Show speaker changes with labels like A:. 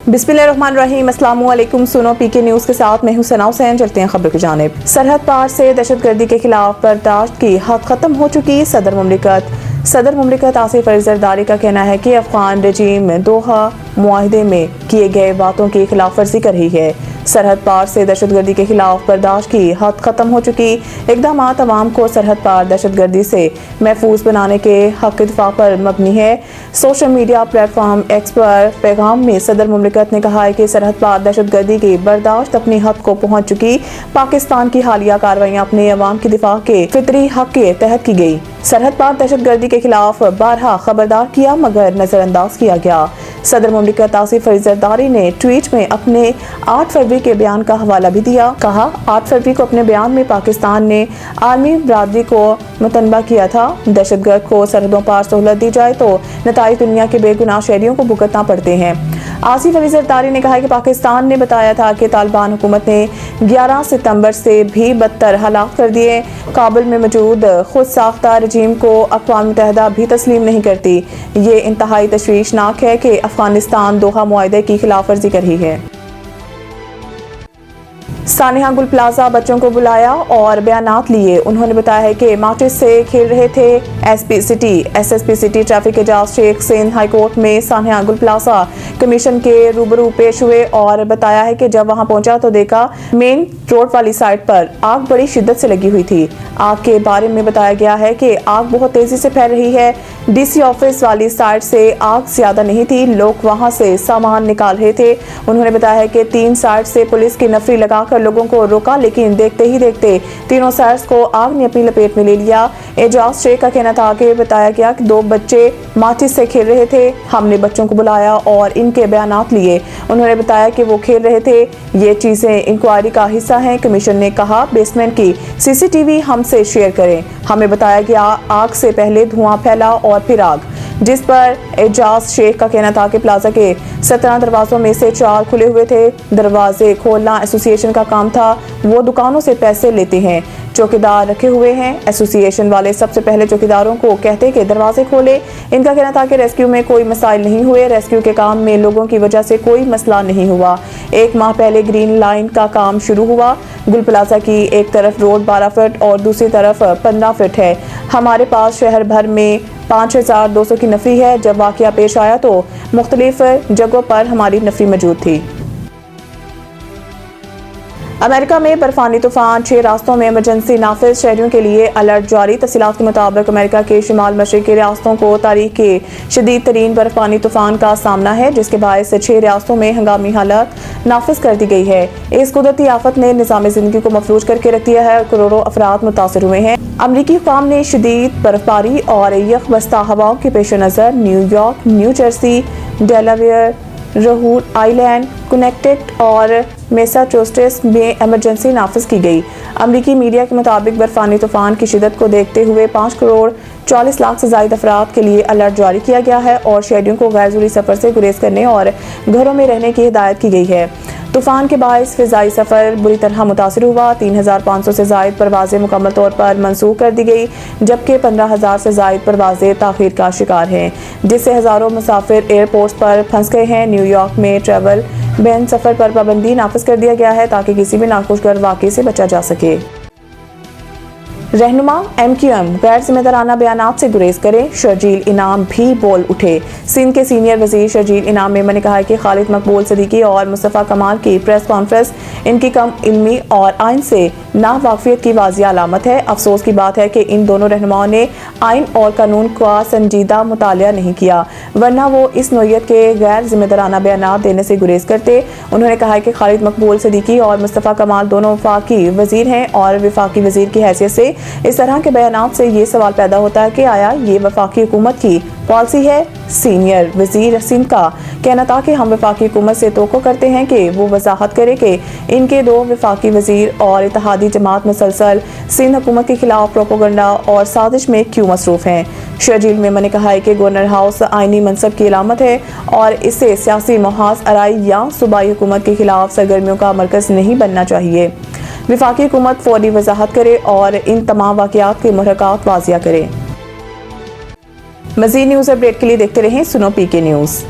A: बिस्मिल्लाहिर्रहमानिर्रहीम, अस्सलाम वालेकुम। सुनो पीके न्यूज़ के साथ मैं हूं सना हुसैन। चलते हैं खबर की जानिब। सरहद पार से दहशतगर्दी के खिलाफ बर्दाश्त की हद खत्म हो चुकी। सदर मुमलिकत आसिफ अली जरदारी का कहना है कि अफगान रजीम दोहा मुआहदे में किए गए बातों की खिलाफ वर्जी कर रही है। सरहद पार से दहशतगर्दी के खिलाफ बर्दाश्त की हद खत्म हो चुकी। इक़दामात अवाम को सरहद पार दहशतगर्दी से महफूज बनाने के हक दिफा पर मबनी है। सोशल मीडिया प्लेटफॉर्म एक्स पर पैगाम में सदर मुमलिकत ने कहा है कि सरहद पार दहशतगर्दी की बर्दाश्त अपनी हद को पहुँच चुकी। पाकिस्तान की हालिया कार्रवाइयाँ अपने अवाम की दिफा के फितरी हक के तहत की गई। सरहद पार दहशतगर्दी के खिलाफ बारहा खबरदार किया मगर नजरअंदाज किया गया। सदर मुमलिकत आसिफ अली जरदारी ने ट्वीट में अपने 8 फरवरी के बयान का हवाला भी दिया। कहा, 8 फरवरी को अपने बयान में पाकिस्तान ने आर्मी बरादरी को मुतनबा किया था। दहशतगर्द को सरहदों पार सहूलत दी जाए तो नताइज दुनिया के बेगुनाह शहरियों को भुगतना पड़ते हैं। आसिफ अली जरदारी ने कहा कि पाकिस्तान ने बताया था कि तालिबान हुकूमत ने 11 सितंबर से भी बदतर हालात कर दिए। काबुल में मौजूद खुद साख्ता रजीम को अक़वाम मुत्तहिदा भी तस्लीम नहीं करती। ये इंतहाई तशवीशनाक है कि अफगानिस्तान दोहा मुआहदे की खिलाफ वर्जी कर रही है। सानिया गुल प्लाजा बच्चों को बुलाया और बयानात लिए। उन्होंने बताया है कि माचिस से खेल रहे थे। SSP city traffic Ejaz Sheikh Sindh high court में सानिया गुल प्लाजा कमीशन के रूबरू पेश हुए और बताया है कि जब वहां पहुंचा तो देखा मेन रोड वाली साइड पर आग बड़ी शिद्दत से लगी हुई थी। आग के बारे में बताया गया है कि आग बहुत तेजी से फैल रही है। डीसी ऑफिस वाली साइड से आग ज्यादा नहीं थी, लोग वहां से सामान निकाल रहे थे। उन्होंने बताया है कि 3 साइड से पुलिस की नफरी लगाकर लोगों को रोका, लेकिन देखते ही देखते तीनों साइड्स को आग ने अपनी लपेट में ले लिया। एजाज शेख का कहना था कि बताया गया कि 2 बच्चे माचिस से खेल रहे थे। हमने बच्चों को बुलाया और इनके बयानात लिए। उन्होंने बताया कि वो खेल रहे थे। ये चीजें इंक्वायरी का हिस्सा हैं। कमीशन ने कहा बेसमेंट की सीसीटीवी हमसे शेयर करें। हमें बताया गया आग से पहले धुआं फैला और फिर आग, जिस पर एजाज शेख का कहना था कि प्लाजा के 17 दरवाजों में से 4 खुले हुए थे। दरवाजे खोलना एसोसिएशन का काम था। वो दुकानों से पैसे लेते हैं, चौकीदार रखे हुए हैं। एसोसिएशन वाले सबसे पहले चौकीदारों को कहते कि दरवाजे खोले। इनका कहना था कि रेस्क्यू में कोई मसाइल नहीं हुए। रेस्क्यू के काम में लोगों की वजह से कोई मसला नहीं हुआ। 1 माह पहले ग्रीन लाइन का काम शुरू हुआ। गुल प्लाजा की एक तरफ रोड 12 फीट और दूसरी तरफ 15 फीट है। हमारे पास शहर भर में 5200 की नफरी है। जब वाकया पेश आया तो मुख्तलिफ जगहों पर हमारी नफरी मौजूद थी। अमेरिका में बर्फानी तूफान 6 रास्तों में इमरजेंसी नाफिज, शहरियों के लिए अलर्ट जारी। तफसीलात के मुताबिक अमेरिका के शिमाल मशरक़ी रियासतों को तारीख के शदीद तरीन बर्फानी तूफान का सामना है, जिसके बायस 6 रियासतों में हंगामी हालत नाफिज कर दी गई है। इस कुदरती आफत ने निज़ाम ज़िंदगी को मफलूज करके रख दिया है। करोड़ों अफराद मुतासर हुए हैं। अमरीकी हुकाम ने शदीद बर्फबारी और यख बस्ता हवाओं के पेश नज़र New York, new Jersey, Delaware, Rhode Island, Connecticut और मैसाचुसेट्स में इमरजेंसी नाफिज की गई। अमरीकी मीडिया के मुताबिक बर्फानी तूफान की शिद्दत को देखते हुए 5 करोड़ 40 लाख से ज़ायद अफराद के लिए अलर्ट जारी किया गया है और शहरियों को गैर ज़रूरी सफ़र से गुरेज करने और घरों में रहने की हिदायत की गई है। तूफान के बायस फ़िज़ाई सफ़र बुरी तरह मुतासर हुआ। 3500 से ज़ायद परवाज़ें मुकम्मल तौर पर मनसूख कर दी गई, जबकि 15,000 से ज़ायद परवाज़ें ताख़ीर का शिकार हैं, जिससे हज़ारों मुसाफिर एयरपोर्ट्स पर फंस गए हैं। न्यूयॉर्क में ट्रैवल बैन सफ़र पर पाबंदी नाफिज कर दिया गया है ताकि किसी भी नाखुशगवार वाक़े से बचा जा सके। रहनुमा MQM गैर जिम्मेदाराना बयानात से गुरेज करें। शर्जील इनाम भी बोल उठे। सिंध के सीनियर वजीर शर्जील इनाम मेमन ने कहा है कि खालिद मकबूल सिद्दीकी और मुस्तफ़ा कमाल की प्रेस कॉन्फ्रेंस इनकी कम इल्मी और आइन से नावाकिफियत की वाज़िया अलामत है। अफसोस की बात है कि इन दोनों रहनुमाओं ने आइन और कानून का संजीदा मुतालिया नहीं किया, वरना वो इस नोयत के गैर जिम्मेदाराना बयानात देने से गुरेज करते। उन्होंने कहा है कि खालिद मकबूल सिद्दीकी और मुस्तफ़ा कमाल दोनों वफाकी वजीर हैं और वफाकी वजीर की हैसियत से इस तरह के बयानात से ये सवाल पैदा होता है कि आया ये वफाकी हुकूमत की पॉलिसी है। सीनियर वजीर सिंध का कहना था कि हम वफाकी हुकूमत से तवक्को करते हैं कि वो वजाहत करे कि इनके 2 वफाकी वजीर और इत्तेहादी जमात मुसलसल सिंध हुकूमत के खिलाफ प्रोपेगेंडा और साजिश में क्यों मसरूफ हैं। शर्जील मेमन ने कहा है कि गवर्नर हाउस आइनी मनसब की अलामत है और इसे सियासी मुहाज अराई या सूबाई हुकूमत के खिलाफ सरगर्मियों का मरकज नहीं बनना चाहिए। वफाकी हुकूमत फौरी वजाहत करे और इन तमाम वाक़यात के मुहर्रकात वाज़िया करे। मज़ीद न्यूज़ अपडेट के लिए देखते रहें सुनो पीके न्यूज़।